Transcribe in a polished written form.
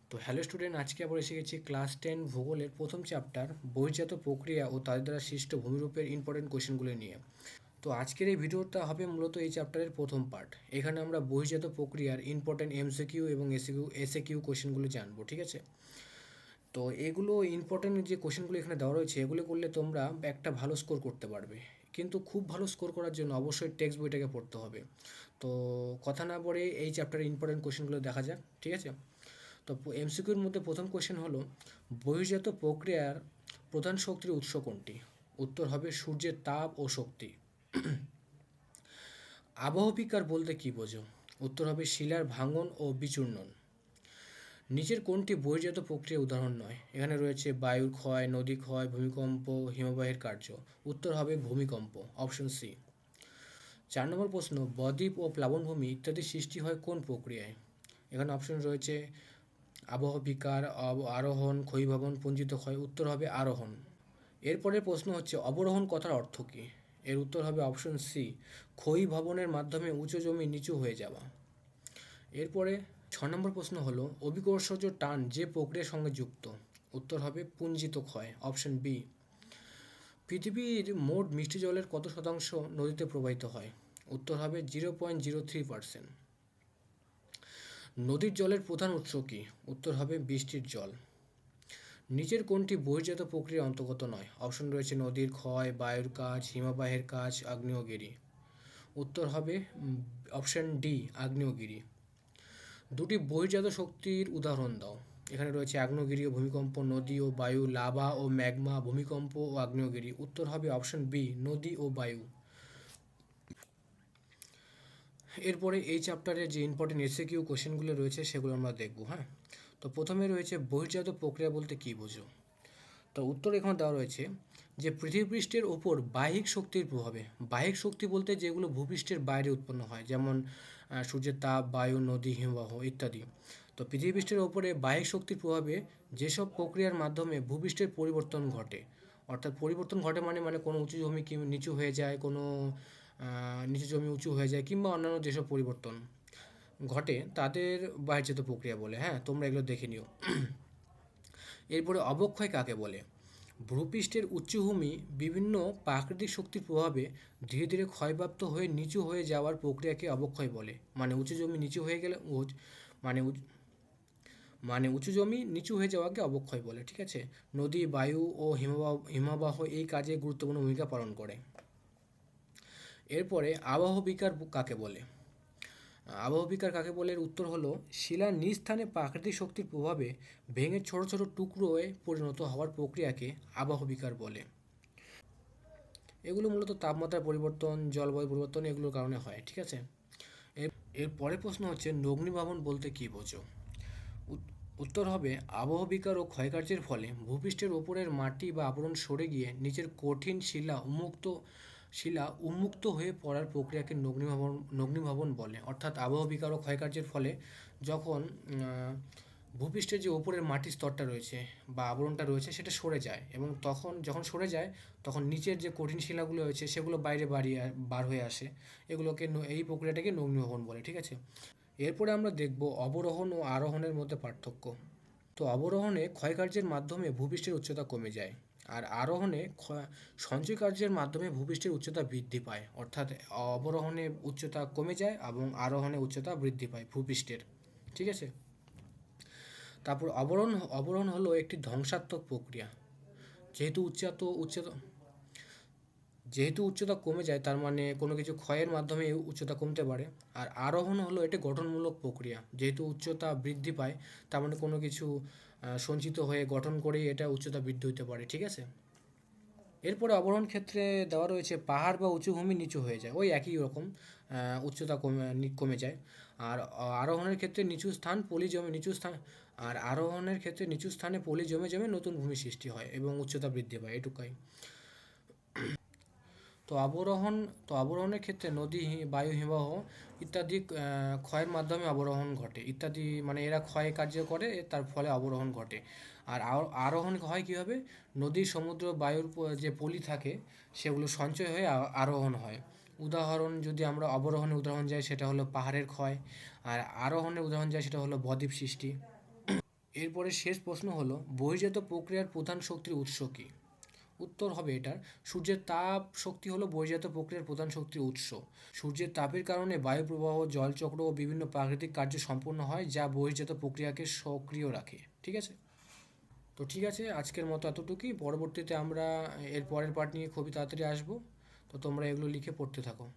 তো hello student, আজকে আবার এসে গেছি ক্লাস 10 ভূগোলের প্রথম চ্যাপ্টার বহির্জাত প্রক্রিয়া ও তাদের দ্বারা সৃষ্ট ভূমিরূপের ইম্পর্টেন্ট কোয়েশ্চেনগুলো নিয়ে। তো আজকের এই ভিডিওটা হবে মূলত এই চ্যাপ্টারের প্রথম পার্ট। এখানে আমরা বহির্জাত প্রক্রিয়ার ইম্পর্টেন্ট এমসিকিউ এবং এসএকিউ কোয়েশ্চেনগুলো জানবো, ঠিক আছে? তো এগুলো ইম্পর্টেন্ট যে কোয়েশ্চেনগুলো এখানে দেওয়া রয়েছে, এগুলো করলে তোমরা একটা ভালো স্কোর করতে পারবে। কিন্তু খুব ভালো স্কোর করার জন্য অবশ্যই টেক্সট বইটাকে পড়তে হবে। তো কথা না বলে এই চ্যাপ্টারের ইম্পর্টেন্ট কোয়েশ্চেনগুলো দেখা যাক, ঠিক আছে? তো এমসিকিউর মধ্যে প্রথম কোয়েশ্চেন হলো, বহির্জাত প্রক্রিয়ার প্রধান শক্তির উৎস কোনটি? উত্তর হবে সূর্যের তাপ ও শক্তি। আবহবিকার বলতে কী বোঝো? উত্তর হবে শিলার ভাঙন ও বিচূর্ণন। নিচের কোনটি বহির্জাত প্রক্রিয়ার উদাহরণ নয়? এখানে রয়েছে বায়ুর ক্ষয়, নদী ক্ষয়, ভূমিকম্প, হিমবাহের কার্য। উত্তর হবে ভূমিকম্প, অপশন সি। 4 নম্বর প্রশ্ন, বদ্বীপ ও প্লাবনভূমি ইত্যাদি সৃষ্টি হয় কোন প্রক্রিয়ায়? এখানে অপশন রয়েছে আবহবিকার, আরোহণ, ক্ষয়ীভবন, পুঞ্জিত ক্ষয়। উত্তর হবে আরোহণ। এরপরের প্রশ্ন হচ্ছে, অবরোহণ কথার অর্থ কী? এর উত্তর হবে অপশন সি, ক্ষয়ীভবনের মাধ্যমে উঁচু জমি নিচু হয়ে যাওয়া। এরপরে 6 নম্বর প্রশ্ন হলো, অভিকর্ষজ টান যে প্রক্রিয়ার সঙ্গে যুক্ত? উত্তর হবে পুঞ্জিত ক্ষয়, অপশন বি। পৃথিবীর মোট মিষ্টি জলের কত শতাংশ নদীতে প্রবাহিত হয়? উত্তর হবে 0.03%। নদীর জলের প্রধান উৎস কী? উত্তর হবে বৃষ্টির জল। নিচের কোনটি বহির্জাত প্রক্রিয়ার অন্তর্গত নয়? অপশন রয়েছে নদীর ক্ষয়, বায়ুর কাজ, হিমবাহের কাজ, আগ্নেয়গিরি। উত্তর হবে অপশন ডি, আগ্নেয়গিরি। দুটি বহির্জাত শক্তির উদাহরণ দাও। এখানে রয়েছে আগ্নেয়গিরি ও ভূমিকম্প, নদী ও বায়ু, লাভা ও ম্যাগমা, ভূমিকম্প ও আগ্নেয়গিরি। উত্তর হবে অপশন বি, নদী ও বায়ু। এরপরে এই চ্যাপ্টারে যে ইম্পর্টেন্ট এসএকিউ কোশ্চেনগুলো রয়েছে সেগুলো আমরা দেখব। হ্যাঁ, তো প্রথমে রয়েছে বহির্জাত প্রক্রিয়া বলতে কী বোঝো? তো উত্তর এখানে দেওয়া রয়েছে যে পৃথিবীপৃষ্ঠের ওপর বাহ্যিক শক্তির প্রভাবে, বাহ্যিক শক্তি বলতে যেগুলো ভূপৃষ্ঠের বাইরে উৎপন্ন হয়, যেমন সূর্যের তাপ, বায়ু, নদী, হিমবাহ ইত্যাদি। তো পৃথিবীপৃষ্ঠের ওপরে বাহ্যিক শক্তির প্রভাবে যেসব প্রক্রিয়ার মাধ্যমে ভূপৃষ্ঠের পরিবর্তন ঘটে, অর্থাৎ পরিবর্তন ঘটে মানে কোনো উঁচু জমি কি নিচু হয়ে যায়, কোনো নিচু জমি উঁচু হয়ে যায়, কিংবা অন্যান্য যেসব পরিবর্তন ঘটে তাদের বাহ্যজাত প্রক্রিয়া বলে। হ্যাঁ, তোমরা এগুলো দেখে নিও। এরপরে অবক্ষয় কাকে বলে? ভূপৃষ্ঠের উচ্চভূমি বিভিন্ন প্রাকৃতিক শক্তির প্রভাবে ধীরে ধীরে ক্ষয়প্রাপ্ত হয়ে নিচু হয়ে যাওয়ার প্রক্রিয়াকে অবক্ষয় বলে। মানে উঁচু জমি নিচু হয়ে গেলে মানে মানে উঁচু জমি নিচু হয়ে যাওয়াকে অবক্ষয় বলে, ঠিক আছে? নদী, বায়ু ও হিমবাহ এই কাজে গুরুত্বপূর্ণ ভূমিকা পালন করে। এরপরে আবহবিকার কাকে বলে? আবহবিকার কাকে বলে এর উত্তর হলো, শিলার নিজ স্থানে প্রাকৃতিক শক্তির প্রভাবে ভেঙে ছোট ছোট টুকরোয় পরিণত হওয়ার প্রক্রিয়াকে আবহবিকার বলে। এগুলো মূলত তাপমাত্রার পরিবর্তন, জলবায়ু পরিবর্তন এগুলোর কারণে হয়, ঠিক আছে? এর এর পরের প্রশ্ন হচ্ছে, নগ্নিভবন বলতে কী বোঝো? উত্তর হবে আবহবিকার ও ক্ষয়কার্যের ফলে ভূপৃষ্ঠের ওপরের মাটি বা আবরণ সরে গিয়ে নিচের কঠিন শিলা উন্মুক্ত হয়ে পড়ার প্রক্রিয়াকে নগ্নিভবন বলে। অর্থাৎ আবহবিকার ও ক্ষয়কার্যের ফলে যখন ভূপৃষ্ঠের যে ওপরের মাটির স্তরটা রয়েছে বা আবরণটা রয়েছে সেটা সরে যায়, এবং যখন সরে যায় তখন নিচের যে কঠিন শিলাগুলো রয়েছে সেগুলো বাইরে বার হয়ে আসে। এগুলোকে এই প্রক্রিয়াটাকে নগ্নিভবন বলে, ঠিক আছে? এরপরে আমরা দেখব অবরোহণ ও আরোহণের মধ্যে পার্থক্য। তো অবরোহণে ক্ষয়কার্যের মাধ্যমে ভূপৃষ্ঠের উচ্চতা কমে যায়, আর আরোহণে সঞ্চয় কার্যের মাধ্যমে ভূপৃষ্ঠের উচ্চতা বৃদ্ধি পায়। অর্থাৎ অবরোহণে উচ্চতা কমে যায় এবং আরোহণে উচ্চতা বৃদ্ধি পায় ভূপৃষ্ঠের, ঠিক আছে? তারপর অবরোহণ হলো একটি ধ্বংসাত্মক প্রক্রিয়া। যেহেতু উচ্চতা কমে যায়, তার মানে কোনো কিছু ক্ষয়ের মাধ্যমে উচ্চতা কমতে পারে। আর আরোহণ হলো এটি গঠনমূলক প্রক্রিয়া। যেহেতু উচ্চতা বৃদ্ধি পায়, তার মানে কোনো কিছু সঞ্চিত হয়ে গঠন করেই এটা উচ্চতা বৃদ্ধি হতে পারে, ঠিক আছে? এরপরে অবরোহণ ক্ষেত্রে দেওয়া রয়েছে পাহাড় বা উঁচু ভূমি নিচু হয়ে যায়, ওই একই রকম, উচ্চতা কমে যায়। আর আরোহণের ক্ষেত্রে আরোহণের ক্ষেত্রে নিচু স্থানে পলি জমে জমে নতুন ভূমি সৃষ্টি হয় এবং উচ্চতা বৃদ্ধি পায়, এটুকাই। তো অবরোহণের ক্ষেত্রে নদী, বায়ু, হিমবাহ ইত্যাদি ক্ষয়ের মাধ্যমে অবরোহণ ঘটে ইত্যাদি, মানে এরা ক্ষয় কার্য করে, তার ফলে অবরোহণ ঘটে। আর আরোহণ হয় কীভাবে? নদী, সমুদ্র, বায়ুর যে পলি থাকে সেগুলো সঞ্চয় হয়ে আরোহণ হয়। উদাহরণ যদি আমরা অবরোহণের উদাহরণ যাই সেটা হলো পাহাড়ের ক্ষয়, আর আরোহণের উদাহরণ যাই সেটা হলো বদ্বীপ সৃষ্টি। এরপরে শেষ প্রশ্ন হলো বহির্জাত প্রক্রিয়ার প্রধান শক্তির উৎস কী? উত্তর হবে এটার সূর্যের তাপ শক্তি হলো বহির্জাত প্রক্রিয়ার প্রধান শক্তির উৎস। সূর্যের তাপের কারণে বায়ু প্রবাহ, জলচক্র ও বিভিন্ন প্রাকৃতিক কার্য সম্পন্ন হয় যা বহির্জাত প্রক্রিয়াকে সক্রিয় রাখে। ঠিক আছে, তো ঠিক আছে, আজকের মতো এতটুকুই। পরবর্তীতে আমরা এর পরের পার্ট নিয়ে খুবই তাড়াতাড়ি আসবো। তো তোমরা এগুলো লিখে পড়তে থাকো।